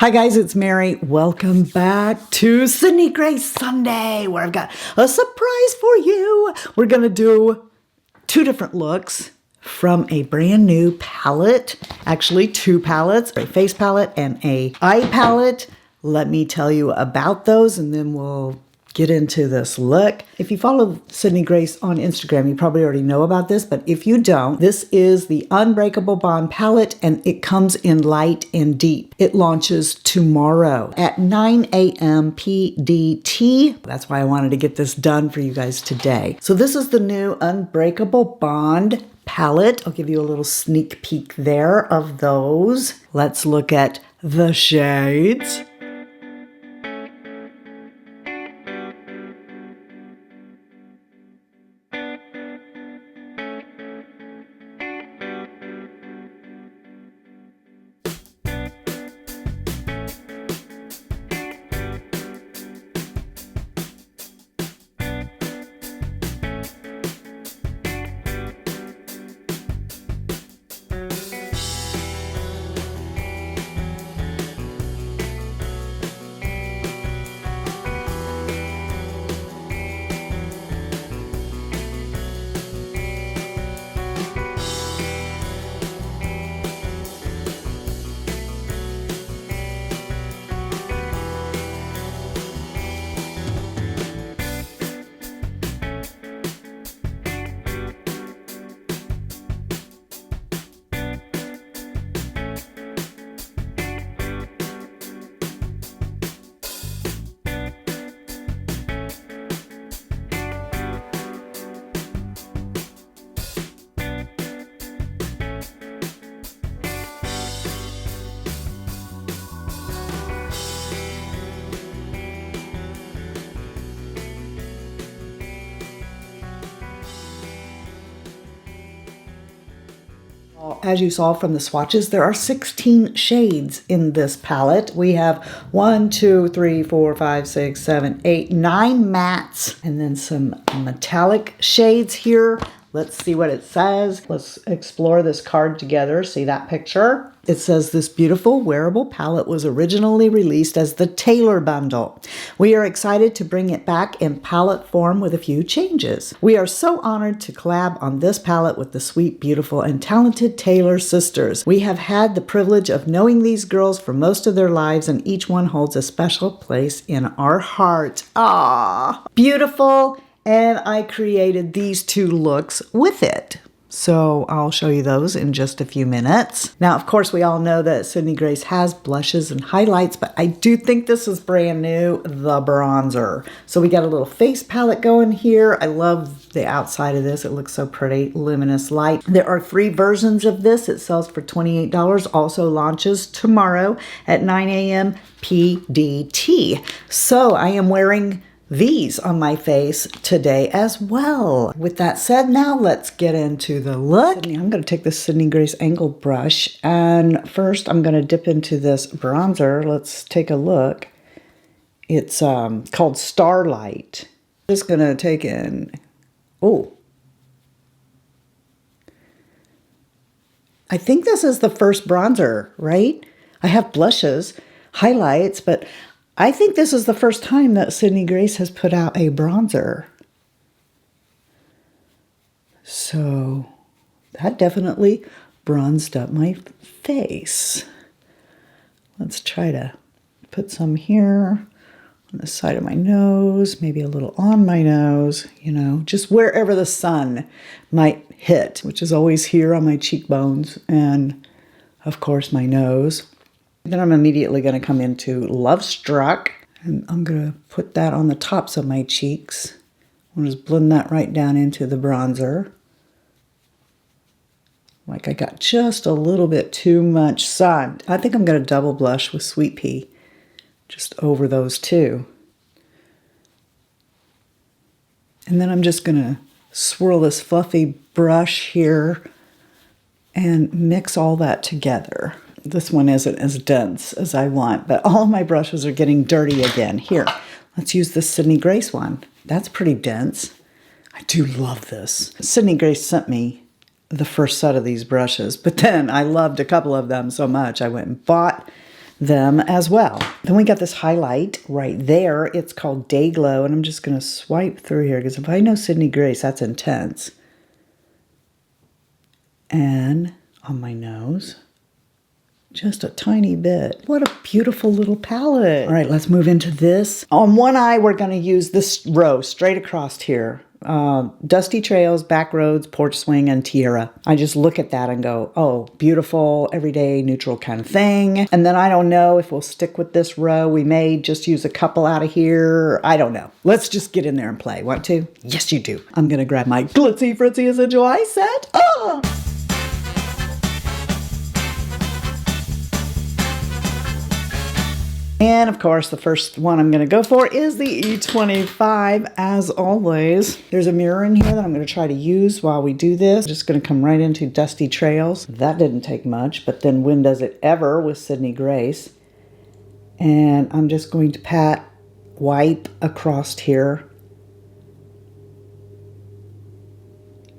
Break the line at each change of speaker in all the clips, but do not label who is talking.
Hi guys, it's Mary. Welcome back to Sydney Grace Sunday, where I've got a surprise for you. We're going to do two different looks from a brand new palette. Actually, two palettes, a face palette and a eye palette. Let me tell you about those and then we'll get into this look. If you follow Sydney Grace on Instagram, you probably already know about this, but if you don't, this is the Unbreakable Bond palette and it comes in light and deep. It launches tomorrow at 9 a.m. PDT. That's why I wanted to get this done for you guys today. So this is the new Unbreakable Bond palette. I'll give you a little sneak peek there of those. Let's look at the shades. As you saw from the swatches, there are 16 shades in this palette. We have 1, 2, 3, 4, 5, 6, 7, 8, 9 mattes, and then some metallic shades here. Let's see what it says. Let's explore this card together. See that picture? It says this beautiful wearable palette was originally released as the Taylor Bundle. We are excited to bring it back in palette form with a few changes. We are so honored to collab on this palette with the sweet, beautiful, and talented Taylor sisters. We have had the privilege of knowing these girls for most of their lives, and each one holds a special place in our heart. Ah, beautiful. And I created these two looks with it. So I'll show you those in just a few minutes. Now, of course, we all know that Sydney Grace has blushes and highlights, but I do think this is brand new, the bronzer. So we got a little face palette going here. I love the outside of this. It looks so pretty, luminous light. There are 3 versions of this. It sells for $28, also launches tomorrow at 9 a.m. PDT. So I am wearing these on my face today as well. With that said, now let's get into the look. I'm going to take this Sydney Grace angle brush, and first I'm going to dip into this bronzer. Let's take a look. It's called Starlight. Just going to take in, oh, I think this is the first bronzer, right? I have blushes, highlights, but I think this is the first time that Sydney Grace has put out a bronzer. So that definitely bronzed up my face. Let's try to put some here on the side of my nose, maybe a little on my nose, you know, just wherever the sun might hit, which is always here on my cheekbones and, of course, my nose. Then I'm immediately going to come into Love Struck, and I'm going to put that on the tops of my cheeks. I'll just blend that right down into the bronzer. Like I got just a little bit too much sun. I think I'm going to double blush with Sweet Pea, just over those two. And then I'm just going to swirl this fluffy brush here and mix all that together. This one isn't as dense as I want, but all my brushes are getting dirty again. Here, let's use this Sydney Grace one. That's pretty dense. I do love this. Sydney Grace sent me the first set of these brushes, but then I loved a couple of them so much I went and bought them as well. Then we got this highlight right there. It's called Day Glow, and I'm just going to swipe through here because if I know Sydney Grace, that's intense. And on my nose, just a tiny bit. What a beautiful little palette. All right, let's move into this. On one eye, we're going to use this row straight across here. Dusty Trails, Back Roads, Porch Swing, and Tierra. I just look at that and go, oh, beautiful, everyday, neutral kind of thing. And then I don't know if we'll stick with this row. We may just use a couple out of here. I don't know. Let's just get in there and play. Want to? Yes, you do. I'm going to grab my Glitzy Fritzy Essential Eye set. Oh! And of course, the first one I'm going to go for is the E25, as always. There's a mirror in here that I'm going to try to use while we do this. I'm just going to come right into Dusty Trails. That didn't take much, but then When Does It Ever with Sydney Grace. And I'm just going to wipe across here.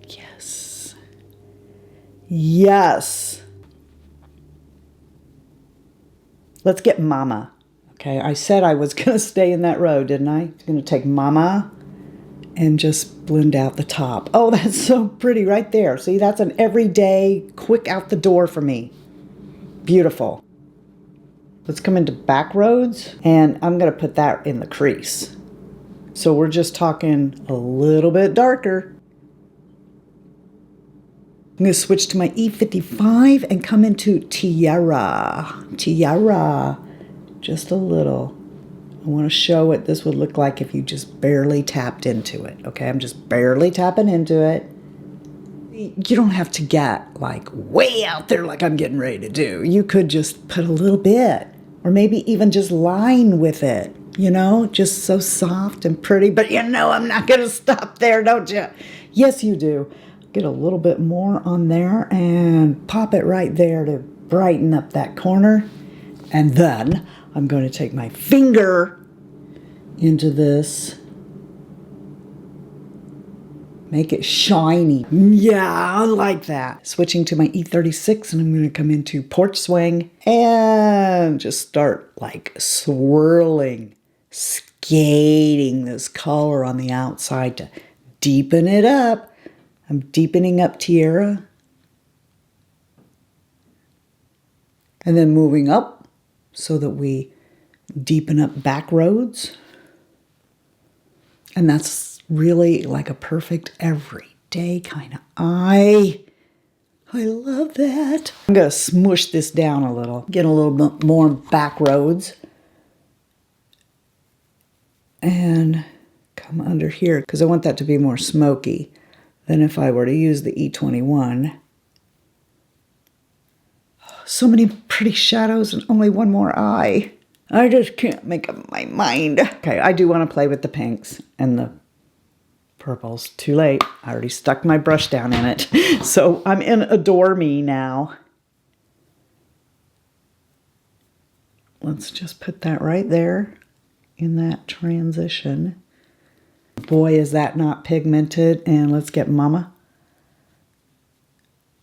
Yes. Yes. Let's get Mama. Okay, I said I was going to stay in that row, didn't I? I'm going to take Mama and just blend out the top. Oh, that's so pretty right there. See, that's an everyday, quick out the door for me. Beautiful. Let's come into Back Roads, and I'm going to put that in the crease. So we're just talking a little bit darker. I'm going to switch to my E55 and come into Tierra. Tierra. Just a little. I want to show what this would look like if you just barely tapped into it. Okay, I'm just barely tapping into it. You don't have to get like way out there like I'm getting ready to do. You could just put a little bit, or maybe even just line with it, you know, just so soft and pretty. But you know I'm not going to stop there, don't you? Yes, you do. Get a little bit more on there and pop it right there to brighten up that corner. And then I'm going to take my finger into this. Make it shiny. Yeah, I like that. Switching to my E36, and I'm going to come into Porch Swing and just start like swirling, skating this color on the outside to deepen it up. I'm deepening up Tierra. And then moving up so that we deepen up Back Roads. And that's really like a perfect everyday kind of eye. I love that. I'm going to smush this down a little. Get a little bit more Back Roads. And come under here because I want that to be more smoky than if I were to use the E21. So many pretty shadows and only one more eye. I just can't make up my mind. Okay, I do want to play with the pinks and the purples. Too late. I already stuck my brush down in it. So I'm in Adore Me now. Let's just put that right there in that transition. Boy, is that not pigmented. And let's get Mama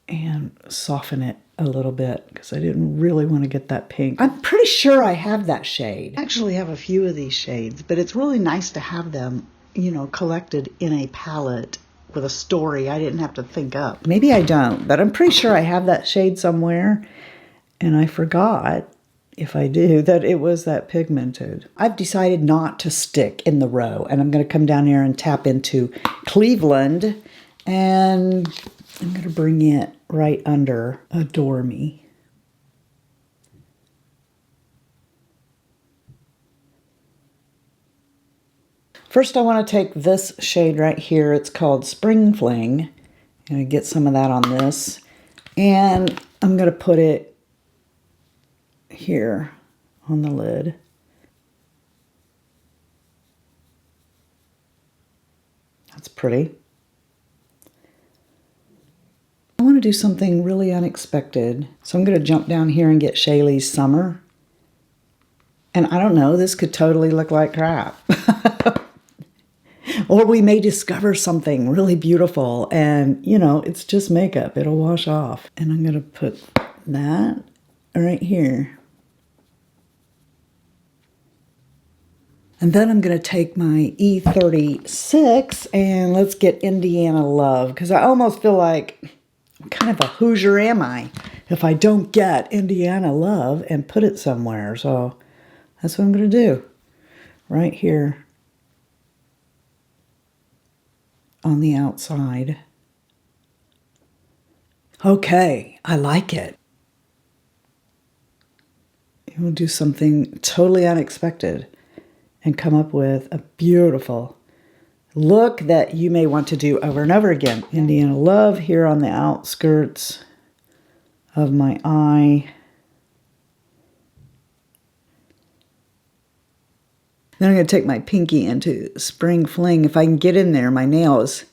and soften it a little bit because I didn't really want to get that pink. I'm pretty sure I have that shade. I actually have a few of these shades, but it's really nice to have them, you know, collected in a palette with a story I didn't have to think up. Maybe I don't, but I'm pretty sure I have that shade somewhere, and I forgot, if I do, that it was that pigmented. I've decided not to stick in the row, and I'm going to come down here and tap into Cleveland, and I'm going to bring it right under Adore Me. First, I want to take this shade right here. It's called Spring Fling. I'm going to get some of that on this. And I'm going to put it here on the lid. That's pretty. I want to do something really unexpected. So I'm going to jump down here and get Shaylee's Summer. And I don't know, this could totally look like crap. Or we may discover something really beautiful and, you know, it's just makeup. It'll wash off. And I'm going to put that right here. And then I'm going to take my E36 and let's get Indiana Love, because I almost feel like, what kind of a Hoosier am I if I don't get Indiana Love and put it somewhere? So that's what I'm going to do right here on the outside. Okay, I like it. We'll do something totally unexpected and come up with a beautiful look that you may want to do over and over again. Indiana Love here on the outskirts of my eye. Then I'm going to take my pinky into Spring Fling. If I can get in there, my nail is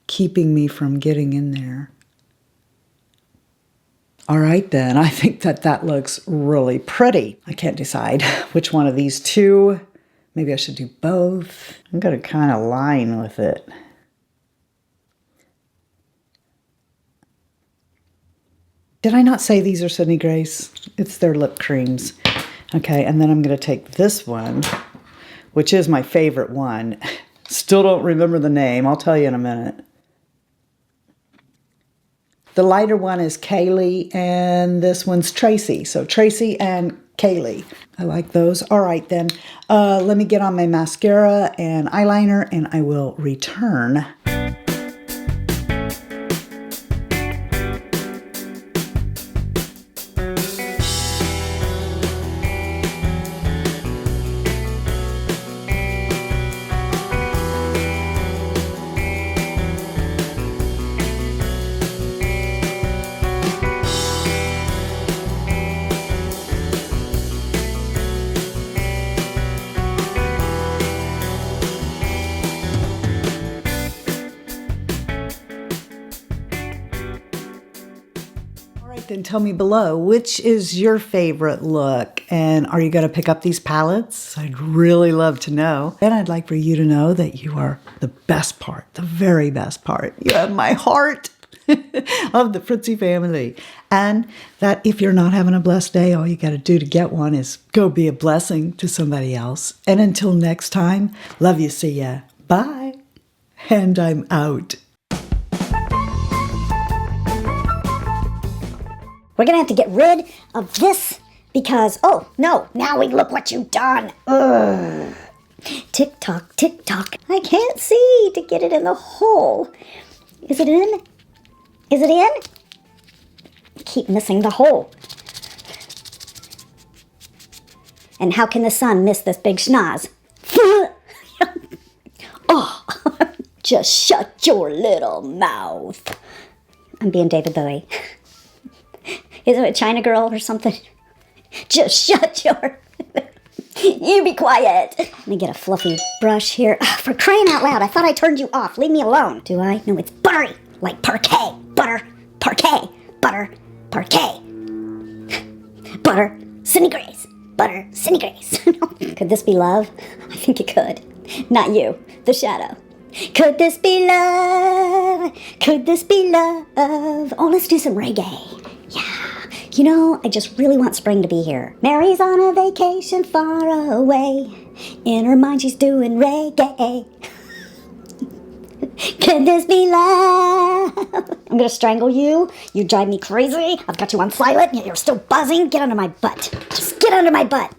keeping me from getting in there. All right, then. I think that looks really pretty. I can't decide which one of these two. Maybe I should do both. I'm going to kind of line with it. Did I not say these are Sydney Grace? It's their lip creams. Okay, and then I'm going to take this one, which is my favorite one. Still don't remember the name. I'll tell you in a minute. The lighter one is Kaylee, and this one's Tracy. So Tracy and Kaylee. I like those. All right, then. Let me get on my mascara and eyeliner, and I will return. Then tell me below, which is your favorite look? And are you going to pick up these palettes? I'd really love to know. And I'd like for you to know that you are the best part, the very best part. You have my heart of the Fritzy family. And that if you're not having a blessed day, all you got to do to get one is go be a blessing to somebody else. And until next time, love you, see ya. Bye. And I'm out.
We're going to have to get rid of this because, oh, no, now we look what you've done. Ugh. Tick tock, tick tock. I can't see to get it in the hole. Is it in? Is it in? I keep missing the hole. And how can the sun miss this big schnoz? Oh, just shut your little mouth. I'm being David Bowie. Is it a China girl or something? Just shut your... You be quiet. Let me get a fluffy brush here. For crying out loud, I thought I turned you off. Leave me alone. Do I? No, it's buttery. Like parquet. Butter. Parquet. Butter. Parquet. Butter. Sydney Grace. Butter. Sydney Grace. Could this be love? I think it could. Not you. The shadow. Could this be love? Could this be love? Oh, let's do some reggae. Yeah. You know, I just really want spring to be here. Mary's on a vacation far away. In her mind, she's doing reggae. Could this be love? I'm gonna strangle you. You drive me crazy. I've got you on silent. You're still buzzing. Get under my butt. Just get under my butt.